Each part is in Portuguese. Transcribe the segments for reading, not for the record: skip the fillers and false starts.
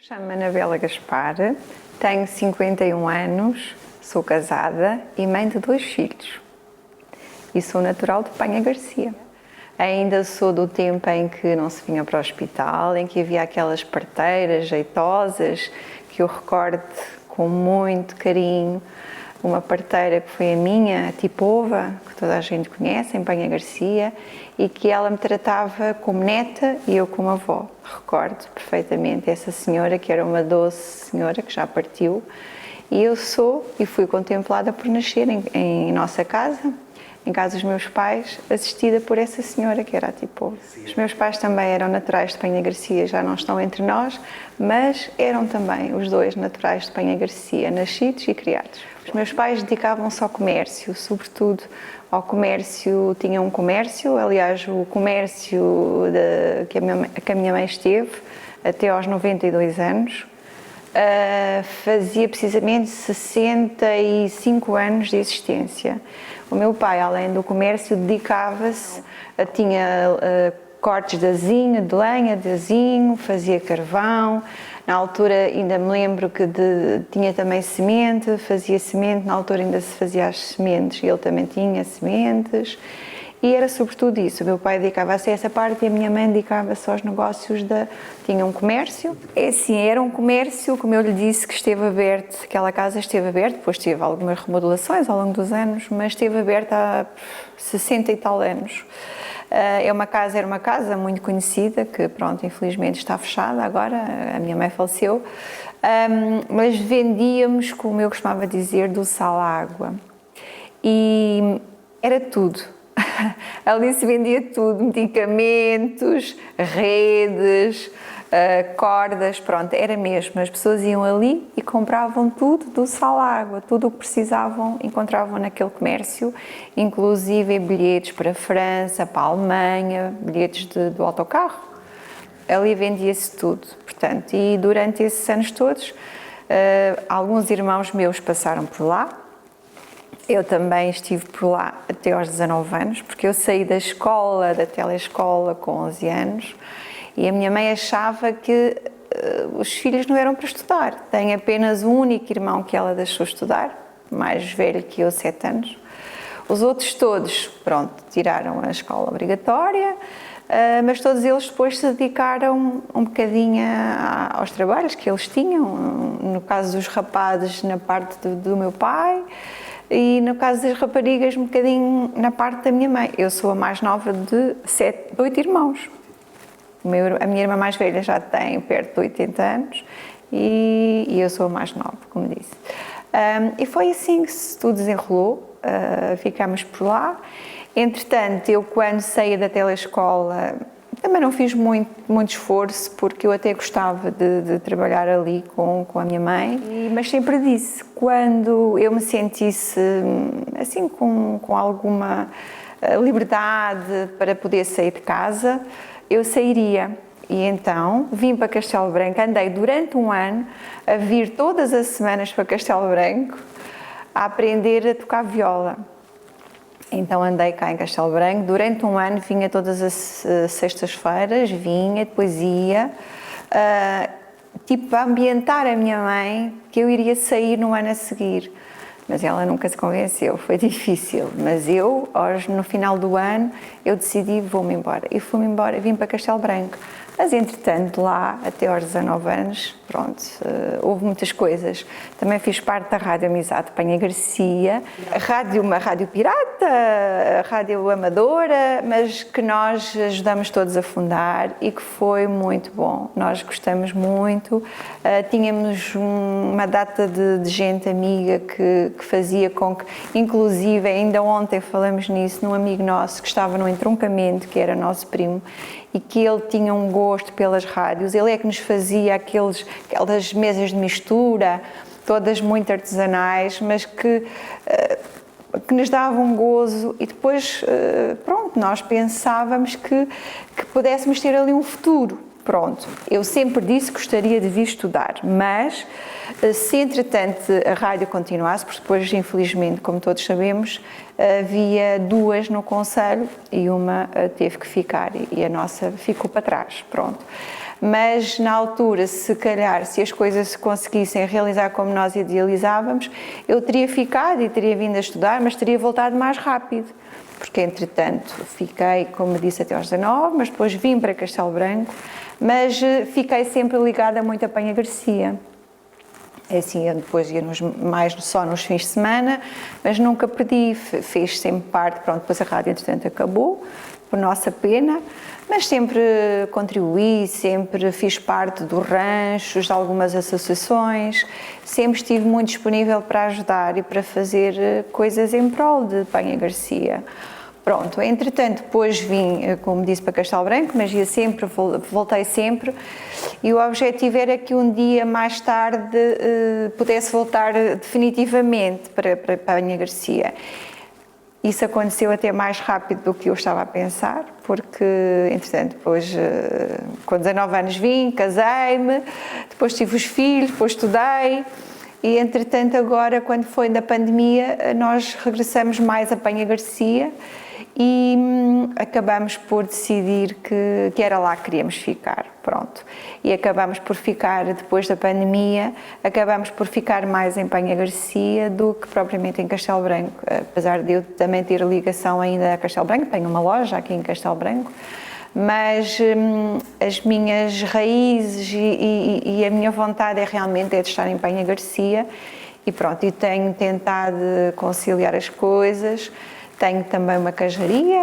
Chamo-me Anabela Gaspar, tenho 51 anos, sou casada e mãe de 2 filhos. E sou natural de Penha Garcia. Ainda sou do tempo em que não se vinha para o hospital, em que havia aquelas parteiras jeitosas, que eu recordo com muito carinho. Uma parteira que foi a minha, a Tipova, que toda a gente conhece, em Penha Garcia, e que ela me tratava como neta e eu como avó. Recordo perfeitamente essa senhora, que era uma doce senhora, que já partiu, e eu sou e fui contemplada por nascer em nossa casa, em casa dos meus pais, assistida por essa senhora, que era a Tipova. Os meus pais também eram naturais de Penha Garcia, já não estão entre nós, mas eram também os dois naturais de Penha Garcia, nascidos e criados. Os meus pais dedicavam-se ao comércio, sobretudo ao comércio, tinham um comércio, aliás, o comércio que a minha mãe esteve até aos 92 anos, fazia precisamente 65 anos de existência. O meu pai, além do comércio, dedicava-se, tinha cortes de azinho, de lenha de azinho, fazia carvão. Na altura ainda me lembro que tinha também semente, fazia semente, na altura ainda se fazia as sementes, e ele também tinha sementes. E era sobretudo isso, o meu pai dedicava-se a essa parte e a minha mãe dedicava-se aos negócios tinha um comércio. É assim, era um comércio, como eu lhe disse, que esteve aberto, aquela casa esteve aberta, depois teve algumas remodelações ao longo dos anos, mas esteve aberta há 60 e tal anos. Era uma casa muito conhecida, que pronto, infelizmente está fechada agora, a minha mãe faleceu, mas vendíamos, como eu costumava dizer, do sal à água. E era tudo. Ali se vendia tudo, medicamentos, redes, cordas, pronto, era mesmo. As pessoas iam ali e compravam tudo do sal à água, tudo o que precisavam encontravam naquele comércio, inclusive bilhetes para a França, para a Alemanha, bilhetes do autocarro. Ali vendia-se tudo, portanto, e durante esses anos todos, alguns irmãos meus passaram por lá. Eu também estive por lá até aos 19 anos, porque eu saí da escola, da telescola, com 11 anos, e a minha mãe achava que os filhos não eram para estudar. Tem apenas um único irmão que ela deixou estudar, mais velho que eu, 7 anos. Os outros todos, pronto, tiraram a escola obrigatória, mas todos eles depois se dedicaram um bocadinho aos trabalhos que eles tinham, no caso dos rapazes na parte do meu pai, e no caso das raparigas um bocadinho na parte da minha mãe. Eu sou a mais nova de 8 irmãos. A minha irmã mais velha já tem perto de 80 anos e eu sou a mais nova, como disse. E foi assim que se tudo desenrolou, ficámos por lá. Entretanto, eu quando saí da telescola também não fiz muito esforço, porque eu até gostava de trabalhar ali com a minha mãe, mas sempre disse, quando eu me sentisse assim com alguma liberdade para poder sair de casa, eu sairia. E então vim para Castelo Branco, andei durante um ano a vir todas as semanas para Castelo Branco a aprender a tocar viola. Então andei cá em Castelo Branco, durante um ano vinha todas as sextas-feiras, depois ia, tipo a ambientar a minha mãe que eu iria sair no ano a seguir. Mas ela nunca se convenceu, foi difícil. Mas eu, no final do ano, eu decidi, vou-me embora. E fui-me embora, vim para Castelo Branco. Mas, entretanto, lá, até aos 19 anos, pronto, houve muitas coisas. Também fiz parte da Rádio Amizade de Penha Garcia, uma rádio pirata, rádio amadora, mas que nós ajudamos todos a fundar e que foi muito bom. Nós gostamos muito. Tínhamos uma data de gente amiga que fazia com que, inclusive, ainda ontem falamos nisso, num amigo nosso que estava no entroncamento, que era nosso primo, e que ele tinha um gosto pelas rádios. Ele é que nos fazia aquelas mesas de mistura, todas muito artesanais, mas que nos davam um gozo. E depois, pronto, nós pensávamos que pudéssemos ter ali um futuro. Pronto, eu sempre disse que gostaria de vir estudar, mas se entretanto a rádio continuasse, porque depois, infelizmente, como todos sabemos, havia 2 no concelho e uma teve que ficar e a nossa ficou para trás, pronto. mas na altura, se calhar, se as coisas se conseguissem realizar como nós idealizávamos, eu teria ficado e teria vindo a estudar, mas teria voltado mais rápido, porque entretanto fiquei, como disse, até aos 19, mas depois vim para Castelo Branco, mas fiquei sempre ligada muito a Penha Garcia. É assim, eu depois ia mais só nos fins de semana, mas nunca perdi, fez sempre parte, pronto, depois a rádio entretanto acabou, por nossa pena, mas sempre contribuí, sempre fiz parte dos ranchos, de algumas associações, sempre estive muito disponível para ajudar e para fazer coisas em prol de Penha Garcia. Pronto, entretanto, depois vim, como disse, para Castelo Branco, mas ia sempre, voltei sempre, e o objetivo era que um dia mais tarde pudesse voltar definitivamente para Penha Garcia. Isso aconteceu até mais rápido do que eu estava a pensar, porque, entretanto, depois, com 19 anos vim, casei-me, depois tive os filhos, depois estudei, e, entretanto, agora, quando foi da pandemia, nós regressamos mais a Penha Garcia, e acabamos por decidir que era lá que queríamos ficar, pronto. E acabamos por ficar, depois da pandemia, acabamos por ficar mais em Penha Garcia do que propriamente em Castelo Branco, apesar de eu também ter ligação ainda a Castelo Branco, tenho uma loja aqui em Castelo Branco, mas as minhas raízes e a minha vontade realmente de estar em Penha Garcia, e pronto, e tenho tentado conciliar as coisas. Tenho também uma cajaria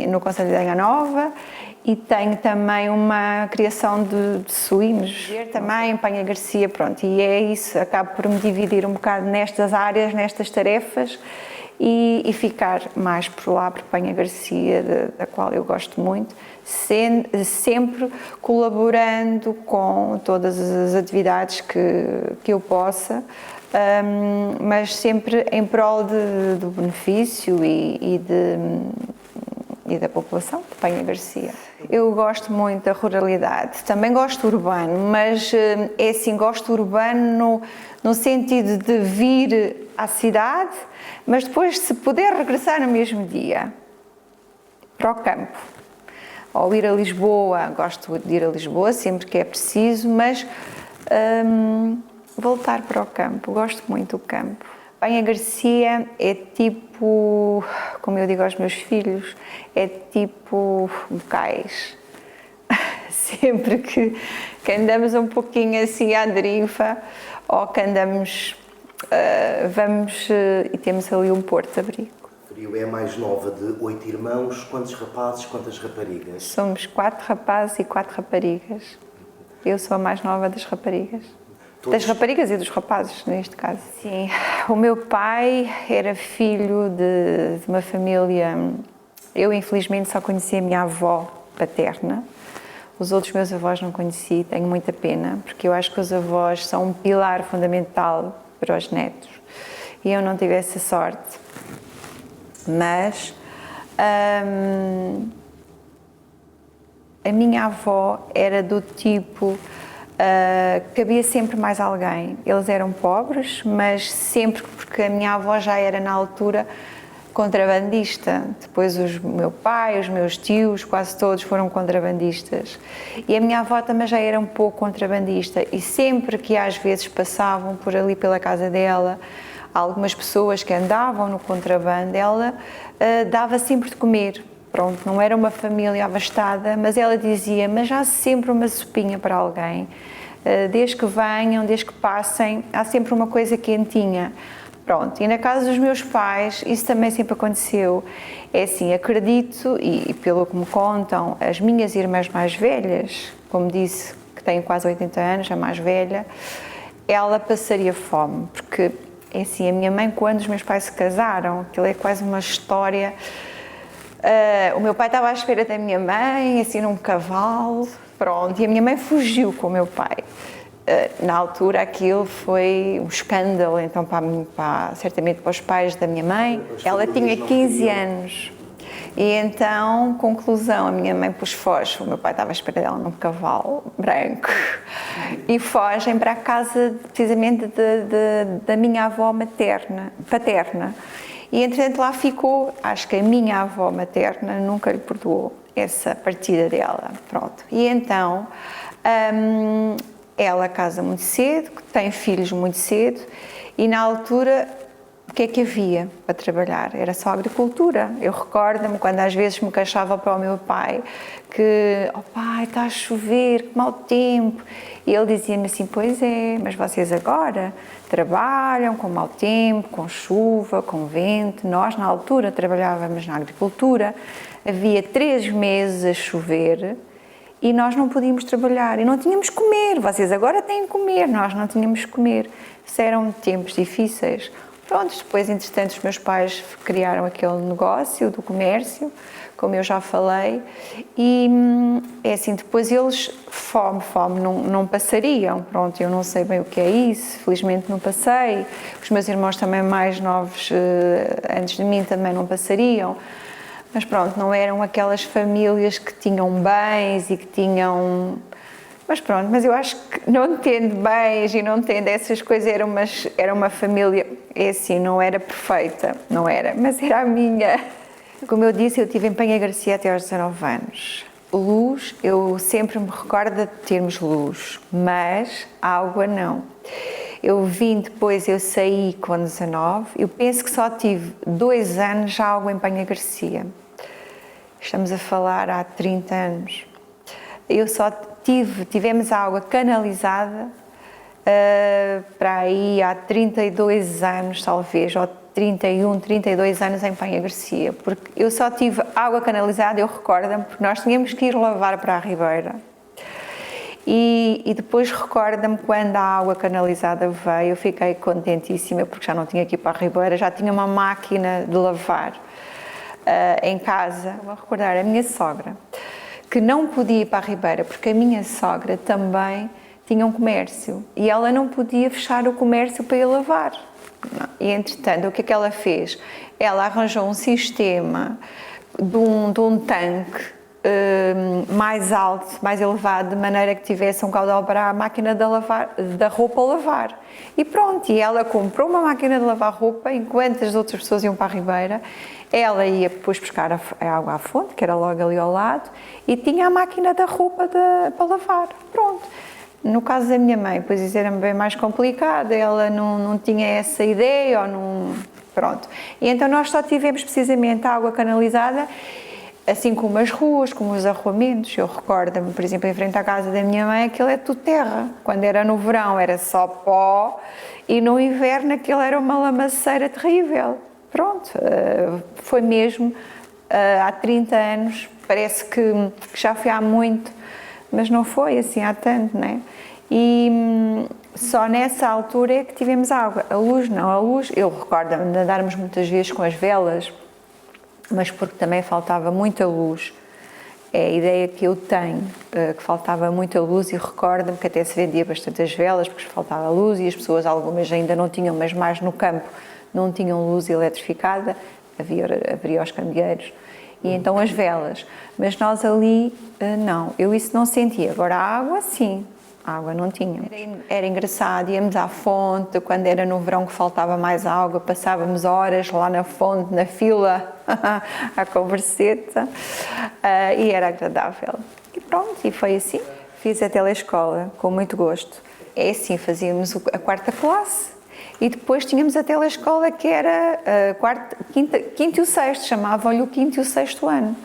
no concelho de Anha Nova e tenho também uma criação de suínos também em Penha Garcia, pronto, e é isso, acabo por me dividir um bocado nestas áreas, nestas tarefas e ficar mais por lá, por Penha Garcia, da qual eu gosto muito, sempre colaborando com todas as atividades que eu possa, mas sempre em prol do benefício e da população de Penha Garcia. Eu gosto muito da ruralidade, também gosto do urbano, mas é assim, gosto do urbano no sentido de vir à cidade, mas depois, se puder, regressar no mesmo dia para o campo. Ou ir a Lisboa, gosto de ir a Lisboa sempre que é preciso, mas voltar para o campo, gosto muito do campo. Penha Garcia é tipo, como eu digo aos meus filhos, é tipo Bocais. Sempre que andamos um pouquinho assim à deriva, ou que andamos, vamos e temos ali um porto-abrigo. É a mais nova de 8 irmãos, quantos rapazes, quantas raparigas? Somos 4 rapazes e 4 raparigas. Eu sou a mais nova das raparigas. Das raparigas e dos rapazes, neste caso. Sim, o meu pai era filho de uma família. Eu, infelizmente, só conheci a minha avó paterna. Os outros meus avós não conheci, tenho muita pena, porque eu acho que os avós são um pilar fundamental para os netos. E eu não tive essa sorte. Mas a minha avó era do tipo. Que havia sempre mais alguém. Eles eram pobres, mas sempre, porque a minha avó já era na altura contrabandista. Depois o meu pai, os meus tios, quase todos foram contrabandistas. E a minha avó também já era um pouco contrabandista. E sempre que às vezes passavam por ali pela casa dela, algumas pessoas que andavam no contrabando, ela dava sempre de comer. Pronto, não era uma família abastada, mas ela dizia, mas há sempre uma sopinha para alguém. Desde que venham, desde que passem, há sempre uma coisa quentinha. Pronto, e na casa dos meus pais, isso também sempre aconteceu. É assim, acredito, e pelo que me contam, as minhas irmãs mais velhas, como disse, que têm quase 80 anos, a mais velha, ela passaria fome, porque, é assim, a minha mãe, quando os meus pais se casaram, aquilo é quase uma história. O meu pai estava à espera da minha mãe, assim, num cavalo, pronto, e a minha mãe fugiu com o meu pai. Na altura aquilo foi um escândalo, então certamente para os pais da minha mãe. Ela tinha 15 anos e então, conclusão, a minha mãe foge, o meu pai estava à espera dela num cavalo branco e fogem para a casa precisamente da minha avó paterna. E entretanto lá ficou. Acho que a minha avó materna nunca lhe perdoou essa partida dela, pronto. E então ela casa muito cedo, tem filhos muito cedo, e na altura o que é que havia para trabalhar? Era só agricultura. Eu recordo-me quando às vezes me queixava para o meu pai que, oh pai, está a chover, que mau tempo. E ele dizia-me assim, pois é, mas vocês agora trabalham com mau tempo, com chuva, com vento. Nós na altura trabalhávamos na agricultura, havia 3 meses a chover e nós não podíamos trabalhar e não tínhamos que comer. Vocês agora têm que comer, nós não tínhamos que comer. Isso eram tempos difíceis. Pronto, depois, entretanto, os meus pais criaram aquele negócio do comércio, como eu já falei, e é assim, depois eles, fome, não passariam. Pronto, eu não sei bem o que é isso, felizmente não passei. Os meus irmãos também mais novos, antes de mim, também não passariam. Mas pronto, não eram aquelas famílias que tinham bens e que tinham... Mas pronto, mas eu acho que não tendo bens e não tendo essas coisas, era uma família, é assim, não era perfeita, não era, mas era a minha. Como eu disse, eu tive em Penha Garcia até aos 19 anos. Luz, eu sempre me recordo de termos luz, mas água não. Eu vim depois, eu saí com 19, eu penso que só tive 2 anos de água em Penha Garcia. Estamos a falar há 30 anos. Eu só tivemos água canalizada para aí há 32 anos, talvez, ou 31, 32 anos em Penha Garcia, porque eu só tive água canalizada, eu recordo-me, porque nós tínhamos que ir lavar para a Ribeira. E depois recordo-me quando a água canalizada veio, eu fiquei contentíssima, porque já não tinha que ir para a Ribeira, já tinha uma máquina de lavar em casa. Vou recordar a minha sogra, que não podia ir para a Ribeira, porque a minha sogra também tinha um comércio e ela não podia fechar o comércio para ir lavar. E entretanto, o que é que ela fez? Ela arranjou um sistema de um tanque mais alto, mais elevado, de maneira que tivesse um caudal para a máquina da roupa lavar. E pronto, e ela comprou uma máquina de lavar roupa, enquanto as outras pessoas iam para a Ribeira, ela ia depois buscar a água à fonte, que era logo ali ao lado, e tinha a máquina da roupa para lavar. Pronto. No caso da minha mãe, pois isso era bem mais complicado, ela não tinha essa ideia, ou não... Pronto. E então nós só tivemos precisamente a água canalizada, assim como as ruas, como os arruamentos. Eu recordo-me, por exemplo, em frente à casa da minha mãe, aquilo é tudo terra. Quando era no verão era só pó e no inverno aquilo era uma lamaceira terrível. Pronto, foi mesmo há 30 anos, parece que já foi há muito, mas não foi assim há tanto, não é? E só nessa altura é que tivemos água. A luz não, a luz, eu recordo-me de andarmos muitas vezes com as velas, mas porque também faltava muita luz. É a ideia que eu tenho, que faltava muita luz, e recordo-me que até se vendia bastante as velas, porque faltava luz e as pessoas, algumas ainda não tinham, mas mais no campo, não tinham luz eletrificada, havia os candeeiros, e então as velas. Mas nós ali, não, eu isso não sentia. Agora a água, sim. A água não tínhamos. Era engraçado, íamos à fonte, quando era no verão que faltava mais água, passávamos horas lá na fonte, na fila, à converseta, e era agradável. E pronto, e foi assim. Fiz a telescola com muito gosto. É assim, fazíamos a 4ª classe e depois tínhamos a telescola que era quinto e o sexto, chamavam-lhe o 5º e o 6º ano.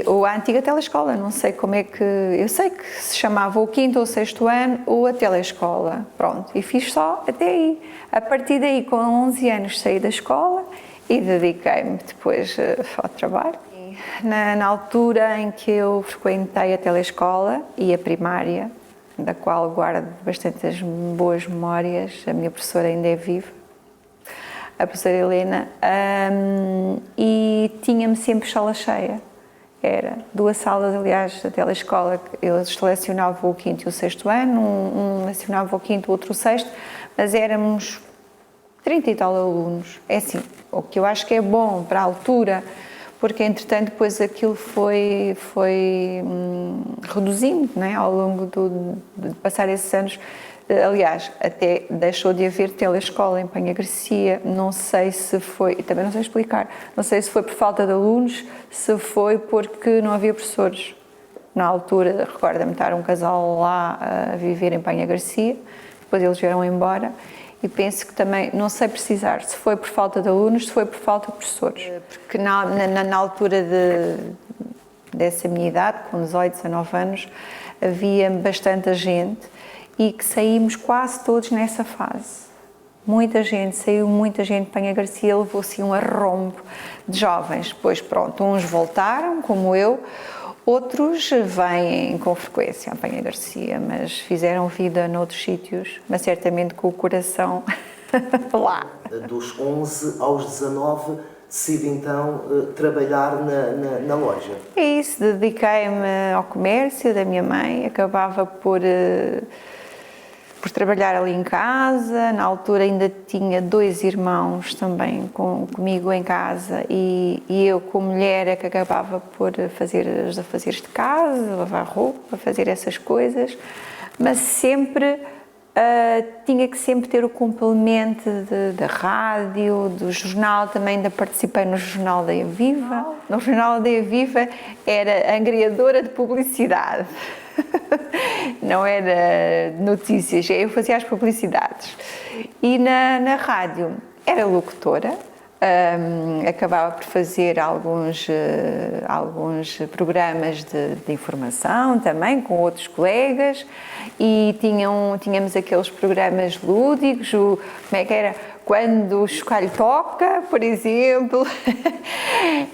Ou a antiga telescola, não sei como é que... Eu sei que se chamava o 5º ou 6º ano ou a telescola, pronto. E fiz só até aí. A partir daí, com 11 anos, saí da escola e dediquei-me depois ao trabalho. Na altura em que eu frequentei a telescola e a primária, da qual guardo bastantes boas memórias, a minha professora ainda é viva, a professora Helena, e tinha-me sempre sala cheia. Era 2 salas, aliás, da telescola, eles selecionavam o 5º e o 6º ano, um selecionava o 5º, outro o 6º, mas éramos 30 e tal alunos. É assim, o que eu acho que é bom para a altura, porque entretanto depois aquilo foi reduzindo, não é? Ao longo de passar esses anos, aliás, até deixou de haver telescola em Penha Garcia, não sei se foi, também não sei explicar, não sei se foi por falta de alunos, se foi porque não havia professores. Na altura, recorda-me estar um casal lá a viver em Penha Garcia, depois eles vieram embora, e penso que também, não sei precisar se foi por falta de alunos, se foi por falta de professores. Porque na altura dessa minha idade, com 18, 19 anos, havia bastante gente e que saímos quase todos nessa fase. Muita gente, saiu muita gente de Penha Garcia, levou-se um arrombo de jovens. Pois pronto, uns voltaram, como eu, outros vêm com frequência a Penha Garcia, mas fizeram vida noutros sítios, mas certamente com o coração lá. Dos 11 aos 19, decide então trabalhar na loja. É isso, dediquei-me ao comércio da minha mãe, acabava por trabalhar ali em casa. Na altura ainda tinha 2 irmãos também comigo em casa e eu, como mulher, é que acabava por fazer os afazeres de casa, lavar roupa, fazer essas coisas, mas sempre tinha que sempre ter o complemento da rádio, do jornal. Também ainda participei no Jornal Aldeia Viva. No Jornal Aldeia Viva era angriadora de publicidade. Não era notícias, eu fazia as publicidades. E na rádio era locutora, acabava por fazer alguns programas de informação também com outros colegas e tínhamos aqueles programas lúdicos, como é que era? Quando o chocalho toca, por exemplo,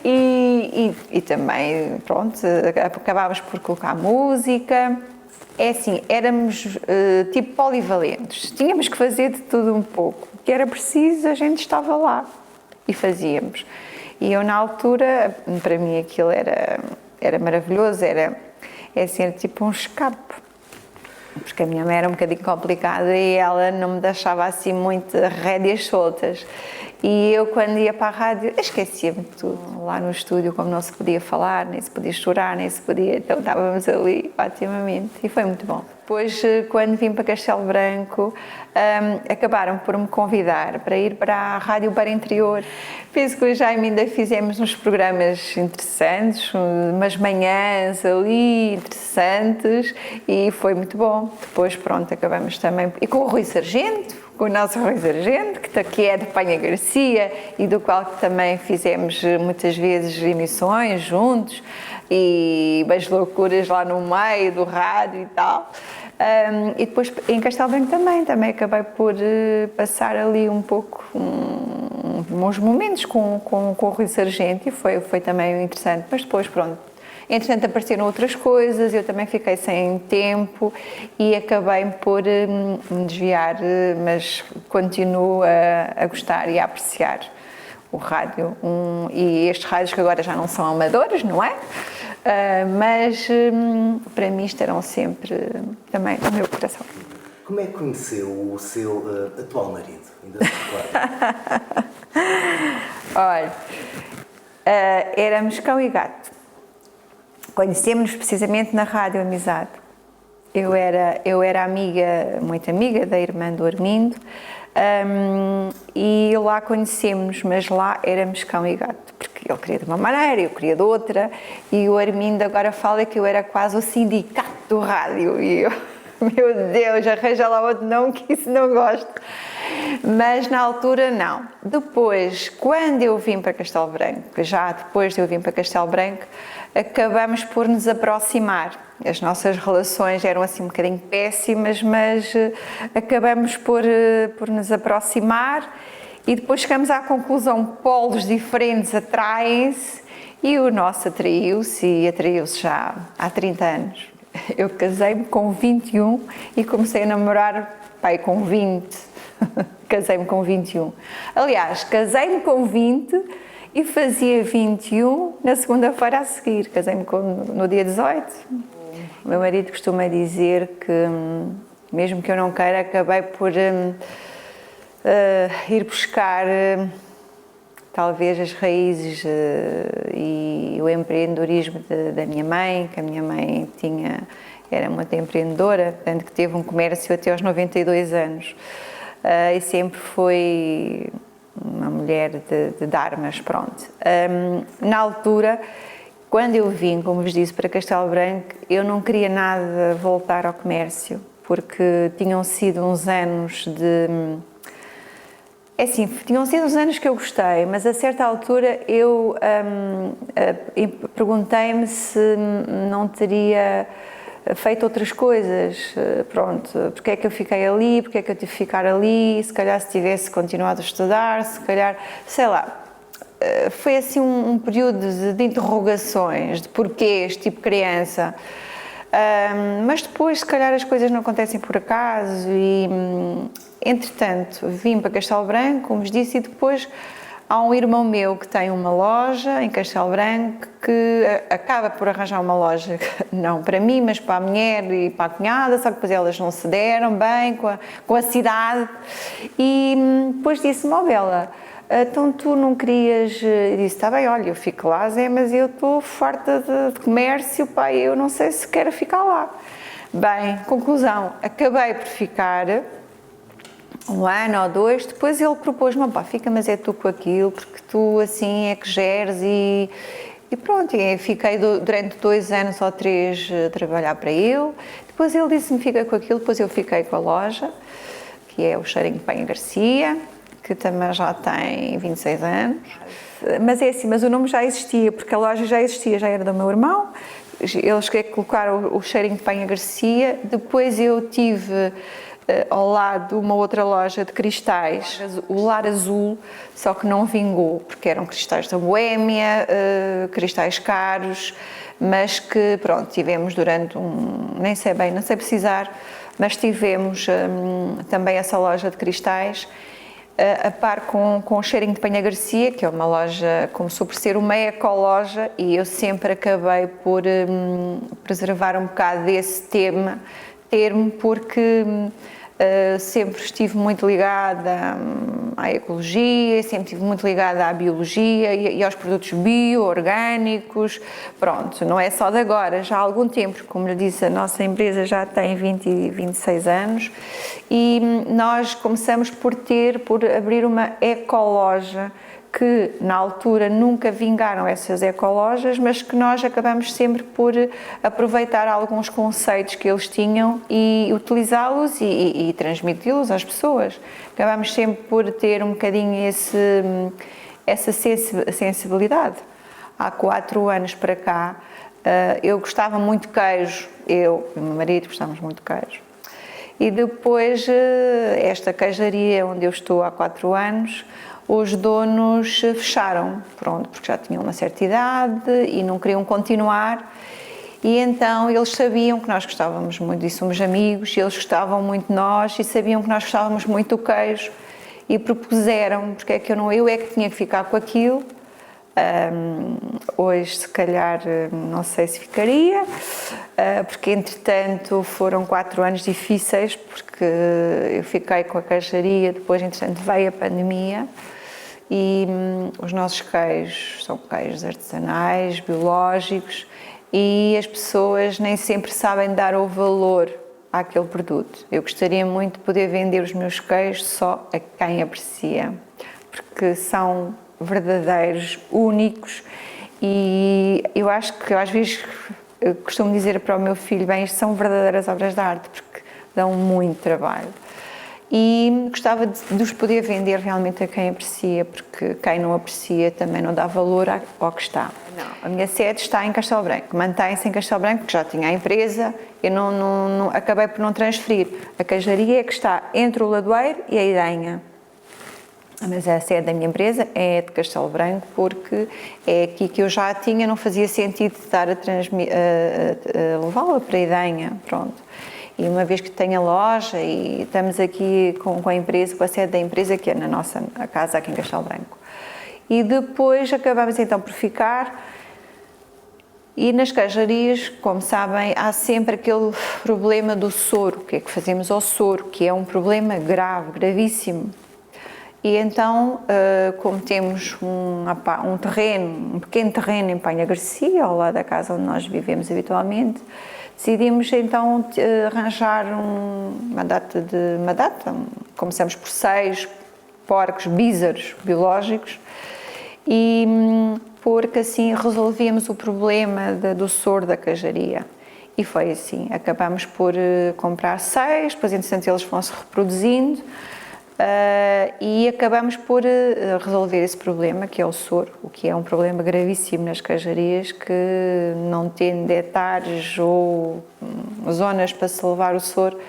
e também, pronto, acabávamos por colocar música. É assim, éramos tipo polivalentes, tínhamos que fazer de tudo um pouco. O que era preciso, a gente estava lá e fazíamos. E eu, na altura, para mim aquilo era maravilhoso, era assim, tipo um escape. Porque a minha mãe era um bocadinho complicada e ela não me deixava assim muito rédeas soltas. E eu, quando ia para a rádio, esquecia-me de tudo. Lá no estúdio, como não se podia falar, nem se podia chorar, nem se podia... Então estávamos ali otimamente e foi muito bom. Depois, quando vim para Castelo Branco, acabaram por me convidar para ir para a Rádio Bar Interior. Penso que o Jaime ainda fizemos uns programas interessantes, umas manhãs ali interessantes e foi muito bom. Depois, pronto, acabamos também... E com o Rui Sargento, com o nosso Rui Sargento, que é de Penha Garcia e do qual também fizemos muitas vezes emissões juntos e umas loucuras lá no meio do rádio e tal. E depois em Castelo Branco também acabei por passar ali um pouco uns momentos com o Rui Sargento e foi também interessante, mas depois pronto. Entretanto apareceram outras coisas, eu também fiquei sem tempo e acabei por me desviar, mas continuo a gostar e a apreciar o rádio. E estes rádios que agora já não são amadores, não é? Mas para mim estarão sempre também no meu coração. Como é que conheceu o seu atual marido? Ainda se recorda? Olha, éramos cão e gato. Conhecemos-nos precisamente na Rádio Amizade. Eu era amiga, muito amiga da irmã do Armindo, e lá conhecemos, mas lá éramos cão e gato, porque ele queria de uma maneira, eu queria de outra, e o Armindo agora fala que eu era quase o sindicato do rádio, e eu, meu Deus, arranja lá outro nome que isso não gosto. Mas na altura não. Depois, quando eu vim para Castelo Branco, já depois de eu vir para Castelo Branco, acabamos por nos aproximar. As nossas relações eram assim um bocadinho péssimas, mas acabamos por nos aproximar e depois chegamos à conclusão que polos diferentes atraem-se e o nosso atraiu-se e atraiu-se já há 30 anos. Eu casei-me com 21 e comecei a namorar com 20. Casei-me com 21. Aliás, casei-me com 20 e fazia 21 na segunda-feira a seguir. Casei-me no dia 18. O meu marido costuma dizer que, mesmo que eu não queira, acabei por ir buscar talvez as raízes e o empreendedorismo da minha mãe, que a minha mãe era muito empreendedora, tanto que teve um comércio até aos 92 anos. E sempre foi uma mulher de armas, pronto. Na altura, quando eu vim, como vos disse, para Castelo Branco, eu não queria nada voltar ao comércio, porque tinham sido uns anos de... É assim, tinham sido uns anos que eu gostei, mas a certa altura eu perguntei-me se não teria feito outras coisas, pronto, porque é que eu fiquei ali, porque é que eu tive que ficar ali, se calhar se tivesse continuado a estudar, se calhar, sei lá, foi assim um período de interrogações, de porquês, tipo criança, mas depois se calhar as coisas não acontecem por acaso e, entretanto, vim para Castelo Branco, como vos disse, e depois há um irmão meu que tem uma loja em Castelo Branco que acaba por arranjar uma loja, não para mim, mas para a mulher e para a cunhada, só que depois elas não se deram bem com a cidade. E depois disse-me: ó Bela, então tu não querias... E disse: está bem, olha, eu fico lá, Zé, mas eu estou farta de comércio, pá, eu não sei se quero ficar lá. Bem, conclusão, acabei por ficar... um ano ou dois, depois ele propôs-me: pá, fica, mas é tu com aquilo, porque tu assim é que geres e pronto, e fiquei durante 2 anos ou 3 a trabalhar para ele. Depois ele disse-me: fica com aquilo, depois eu fiquei com a loja, que é o Cheirinho Penha Garcia, que também já tem 26 anos. Mas é assim, mas o nome já existia, porque a loja já existia, já era do meu irmão. Eles queriam colocar o Cheirinho de Penha Garcia. Depois eu tive... ao lado uma outra loja de cristais, o Lar Azul, só que não vingou, porque eram cristais da Boémia, cristais caros, mas que, pronto, tivemos durante nem sei precisar, mas tivemos também essa loja de cristais, a par com o Cheirinho de Penha Garcia, que é uma loja, começou por ser uma ecoloja, e eu sempre acabei por preservar um bocado desse termo, porque sempre estive muito ligada à ecologia, sempre estive muito ligada à biologia e aos produtos bio-orgânicos. Pronto, não é só de agora, já há algum tempo, como lhe disse, a nossa empresa já tem 26 anos e nós começamos por abrir uma ecoloja, que na altura nunca vingaram essas ecolojas, mas que nós acabamos sempre por aproveitar alguns conceitos que eles tinham e utilizá-los e transmiti-los às pessoas. Acabamos sempre por ter um bocadinho essa sensibilidade. Há 4 anos para cá, eu gostava muito de queijo, eu e o meu marido gostávamos muito de queijo. E depois, esta queijaria onde eu estou há 4 anos, os donos fecharam, pronto, porque já tinham uma certa idade e não queriam continuar, e então eles sabiam que nós gostávamos muito e somos amigos, e eles gostavam muito de nós e sabiam que nós gostávamos muito do queijo e propuseram, porque é que eu é que tinha que ficar com aquilo. Hoje se calhar não sei se ficaria, porque entretanto foram 4 anos difíceis, porque eu fiquei com a queijaria, depois entretanto veio a pandemia e os nossos queijos são queijos artesanais, biológicos, e as pessoas nem sempre sabem dar o valor àquele produto. Eu gostaria muito de poder vender os meus queijos só a quem aprecia, porque são verdadeiros, únicos, e eu acho que às vezes eu costumo dizer para o meu filho: bem, isto são verdadeiras obras de arte, porque dão muito trabalho. E gostava de os poder vender realmente a quem aprecia, porque quem não aprecia também não dá valor ao que está. Não, a minha sede está em Castelo Branco, mantém-se em Castelo Branco, porque já tinha a empresa, eu não acabei por não transferir. A queijaria é que está entre o Ladoeiro e a Idenha. Mas a sede da minha empresa é de Castelo Branco, porque é aqui que eu já tinha, não fazia sentido estar a levá-la para a Idenha, pronto. E uma vez que tenho a loja e estamos aqui com a empresa, com a sede da empresa, que é na nossa casa aqui em Castelo Branco. E depois acabamos então por ficar, e nas queijarias, como sabem, há sempre aquele problema do soro, o que é que fazemos ao soro, que é um problema grave, gravíssimo. E então, como temos um pequeno terreno em Penha Garcia, ao lado da casa onde nós vivemos habitualmente, decidimos então arranjar uma data, começamos por 6 porcos bízaros biológicos, e porque assim resolvíamos o problema do soro da cajaria. E foi assim, acabamos por comprar 6, depois entretanto eles vão se reproduzindo, e acabamos por resolver esse problema, que é o soro, o que é um problema gravíssimo nas cajarias, que não tendo hectares ou zonas para se levar o soro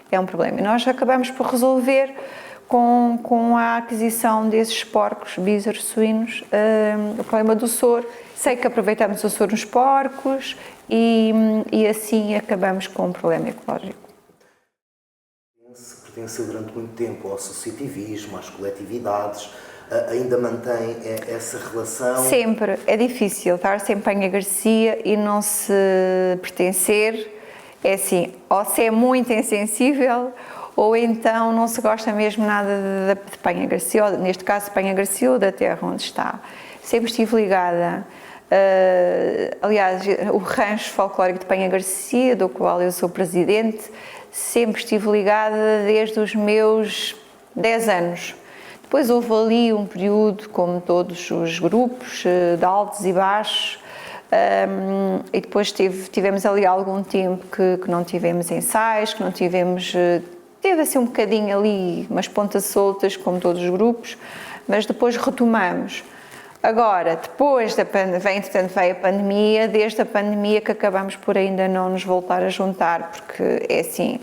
é um problema. E nós acabamos por resolver com a aquisição desses porcos bízaros suínos o problema do soro. Sei que aproveitamos o soro nos porcos e assim acabamos com um problema ecológico. Pertenceu durante muito tempo ao associativismo, às coletividades, ainda mantém essa relação? Sempre. É difícil estar sempre em Garcia e não se pertencer. É assim, ou se é muito insensível, ou então não se gosta mesmo nada de Penha Garcia, neste caso Penha Garcia, da terra onde está. Sempre estive ligada. Aliás, o rancho folclórico de Penha Garcia, do qual eu sou presidente, sempre estive ligada desde os meus 10 anos. Depois houve ali um período, como todos os grupos, de altos e baixos, e depois tivemos ali algum tempo que não tivemos ensaios, que não tivemos... Teve assim um bocadinho ali, umas pontas soltas, como todos os grupos, mas depois retomamos. Agora, depois da pandemia, entretanto veio a pandemia, desde a pandemia que acabamos por ainda não nos voltar a juntar, porque é assim,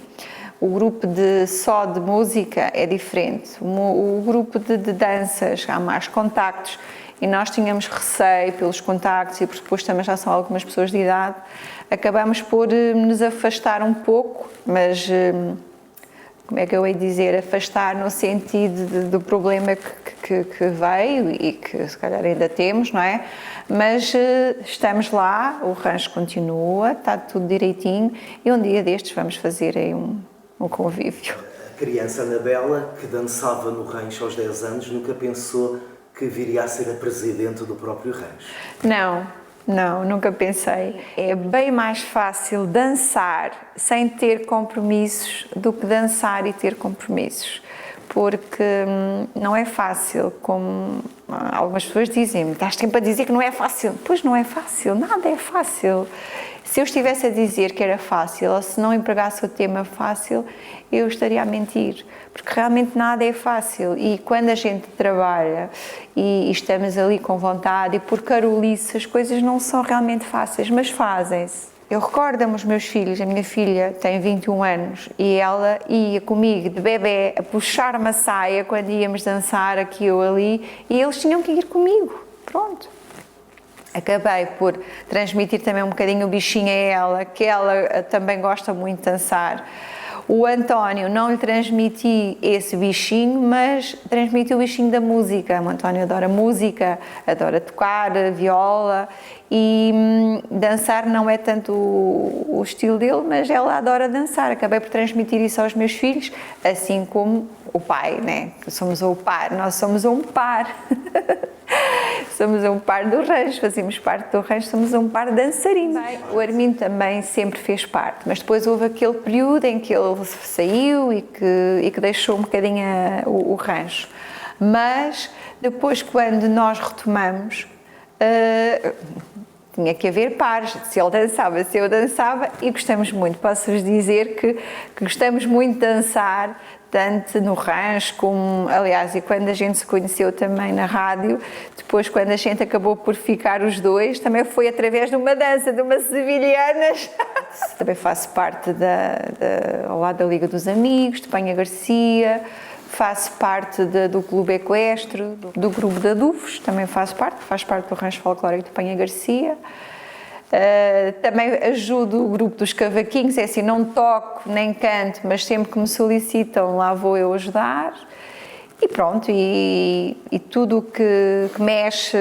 o grupo só de música é diferente, o grupo de danças há mais contactos e nós tínhamos receio pelos contactos e depois também já são algumas pessoas de idade, acabamos por nos afastar um pouco, mas... como é que eu hei de dizer, afastar no sentido do problema que veio e que se calhar ainda temos, não é? Mas estamos lá, o rancho continua, está tudo direitinho e um dia destes vamos fazer aí um convívio. A criança Anabela, que dançava no rancho aos 10 anos, nunca pensou que viria a ser a presidente do próprio rancho? Não, nunca pensei. É bem mais fácil dançar sem ter compromissos do que dançar e ter compromissos, porque não é fácil, como algumas pessoas dizem-me, estás sempre a dizer que não é fácil. Pois não é fácil, nada é fácil. Se eu estivesse a dizer que era fácil, ou se não empregasse o tema fácil, eu estaria a mentir, porque realmente nada é fácil e quando a gente trabalha e estamos ali com vontade e por carolice, as coisas não são realmente fáceis, mas fazem-se. Eu recordo-me os meus filhos, a minha filha tem 21 anos e ela ia comigo de bebê a puxar-me a saia quando íamos dançar aqui ou ali e eles tinham que ir comigo, pronto. Acabei por transmitir também um bocadinho o bichinho a ela, que ela também gosta muito de dançar. O António não lhe transmiti esse bichinho, mas transmiti o bichinho da música. O António adora música, adora tocar viola e dançar não é tanto o estilo dele, mas ela adora dançar. Acabei por transmitir isso aos meus filhos, assim como o pai, né? Somos o par, nós somos um par. Somos um par do rancho, fazemos parte do rancho, somos um par de dançarinos. O Armindo também sempre fez parte, mas depois houve aquele período em que ele saiu e que deixou um bocadinho o rancho. Mas depois, quando nós retomamos, tinha que haver pares, se ele dançava, se eu dançava, e gostamos muito. Posso-vos dizer que gostamos muito de dançar, tanto no rancho como, aliás, e quando a gente se conheceu também na rádio, depois quando a gente acabou por ficar os dois, também foi através de uma dança, de umas sevilhanas. Também faço parte ao lado da Liga dos Amigos, de Penha Garcia, faço parte do Clube Equestre, do grupo da Dufos, também faz parte do Rancho Folclórico de Penha Garcia. Também ajudo o grupo dos cavaquinhos, é assim, não toco nem canto, mas sempre que me solicitam lá vou eu ajudar. E pronto, e tudo o que mexe,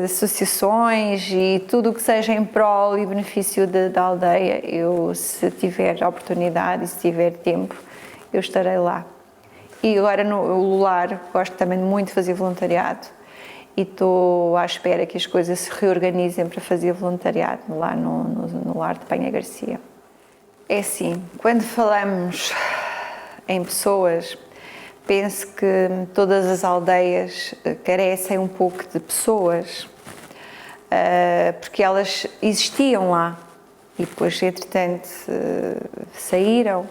associações e tudo o que seja em prol e benefício da aldeia, eu, se tiver oportunidade e se tiver tempo, eu estarei lá. E agora no Lular, gosto também muito de fazer voluntariado e estou à espera que as coisas se reorganizem para fazer voluntariado lá no Lar de Penha Garcia. É assim, quando falamos em pessoas, penso que todas as aldeias carecem um pouco de pessoas, porque elas existiam lá e depois, entretanto, saíram.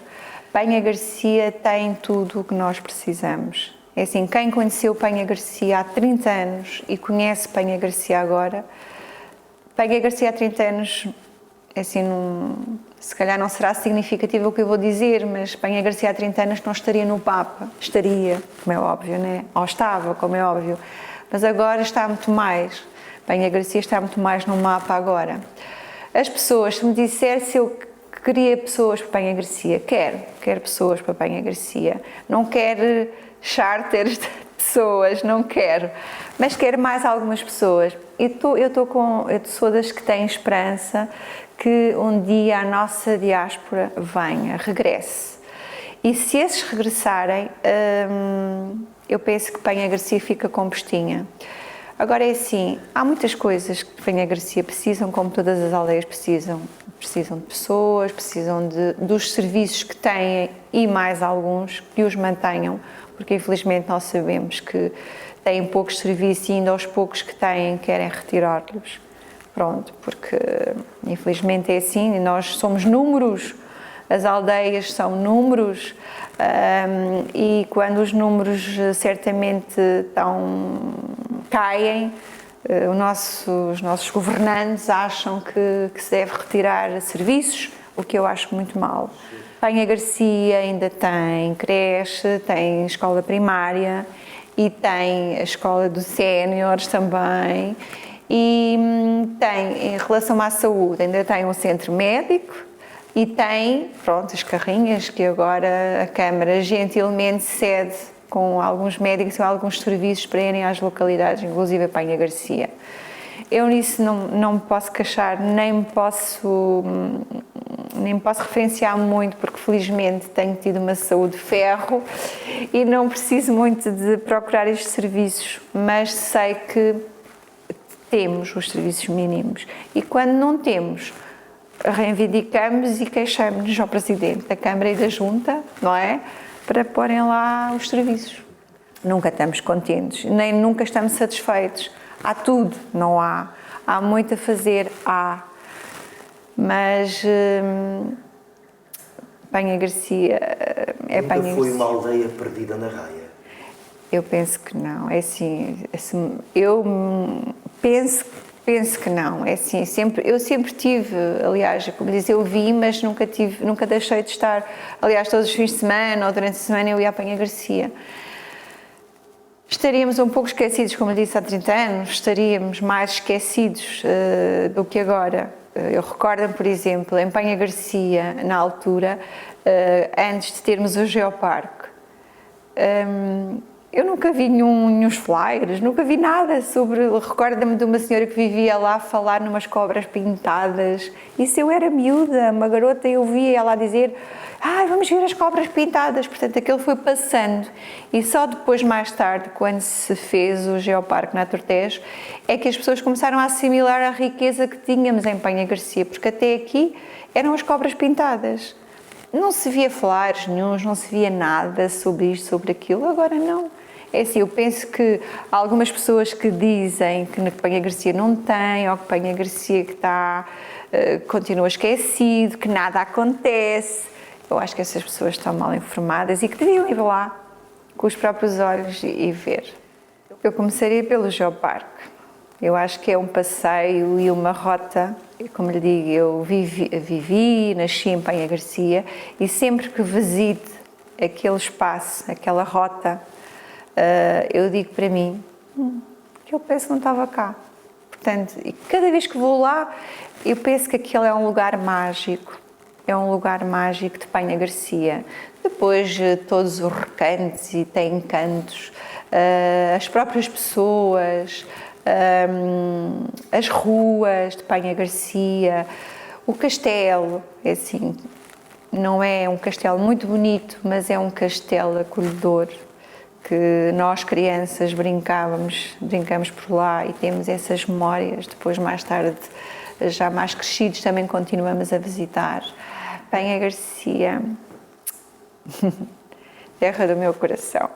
Penha Garcia tem tudo o que nós precisamos. É assim, quem conheceu Penha Garcia há 30 anos e conhece Penha Garcia agora, Penha Garcia há 30 anos, é assim, se calhar não será significativo o que eu vou dizer, mas Penha Garcia há 30 anos não estaria no Papa. Estaria, como é óbvio, né? Ou estava, como é óbvio. Mas agora está muito mais. Penha Garcia está muito mais no mapa agora. As pessoas, se me disser se eu queria pessoas para Penha Garcia, quero pessoas para Penha Garcia. Não quero charters de pessoas, não quero. Mas quero mais algumas pessoas. Eu sou das que têm esperança que um dia a nossa diáspora venha, regresse. E se esses regressarem, eu penso que Penha Garcia fica com postinha. Agora é assim, há muitas coisas que Penha Garcia precisam, como todas as aldeias precisam. Precisam de pessoas, precisam dos serviços que têm e mais alguns que os mantenham, porque infelizmente nós sabemos que têm poucos serviços e ainda aos poucos que têm querem retirar-lhes. Pronto, porque infelizmente é assim, nós somos números, as aldeias são números, e quando os números certamente caem, os nossos governantes acham que se deve retirar serviços, o que eu acho muito mal. Penha Garcia ainda tem creche, tem escola primária e tem a escola dos séniores também, e tem, em relação à saúde, ainda tem um centro médico e tem, pronto, as carrinhas que agora a Câmara gentilmente cede com alguns médicos e alguns serviços para irem às localidades, inclusive a Penha Garcia. Eu nisso não me posso queixar, nem me posso referenciar muito, porque felizmente tenho tido uma saúde de ferro e não preciso muito de procurar estes serviços, mas sei que temos os serviços mínimos e quando não temos, reivindicamos e queixamos-nos ao Presidente da Câmara e da Junta, não é? Para porem lá os serviços. Nunca estamos contentes, nem nunca estamos satisfeitos. Há tudo, não há. Há muito a fazer, mas Penha Garcia é Penha Garcia. Nunca foi uma aldeia perdida na raia? Eu penso que não, é assim eu penso que não, é assim, eu sempre tive, aliás, como disse, eu vi, mas nunca deixei de estar, aliás, todos os fins de semana ou durante a semana eu ia à Penha Garcia. Estaríamos um pouco esquecidos, como eu disse, há 30 anos, estaríamos mais esquecidos do que agora. Eu recordo-me, por exemplo, em Penha Garcia, na altura, antes de termos o Geoparque, eu nunca vi nenhum flyers, nunca vi nada sobre... Recordo-me de uma senhora que vivia lá a falar numas cobras pintadas. Isso eu era miúda, uma garota, e eu via ela a dizer vamos ver as cobras pintadas. Portanto, aquilo foi passando. E só depois, mais tarde, quando se fez o Geoparque na Tortejo, é que as pessoas começaram a assimilar a riqueza que tínhamos em Penha Garcia, porque até aqui eram as cobras pintadas. Não se via flyers nenhuns, não se via nada sobre isto, sobre aquilo. Agora não. É assim, eu penso que há algumas pessoas que dizem que Penha Garcia não tem, ou que Penha Garcia que continua esquecido, que nada acontece. Eu acho que essas pessoas estão mal informadas e que deviam ir lá com os próprios olhos e ver. Eu começaria pelo Geoparque. Eu acho que é um passeio e uma rota, como lhe digo, eu vivi, nasci em Penha Garcia e sempre que visito aquele espaço, aquela rota, eu digo para mim que eu penso que não estava cá. Portanto, e cada vez que vou lá, eu penso que aquele é um lugar mágico. É um lugar mágico de Penha Garcia. Depois, todos os recantos e tem encantos, as próprias pessoas, as ruas de Penha Garcia, o castelo, é assim, não é um castelo muito bonito, mas é um castelo acolhedor, que nós crianças brincamos por lá e temos essas memórias. Depois, mais tarde, já mais crescidos, também continuamos a visitar. Penha Garcia, terra do meu coração.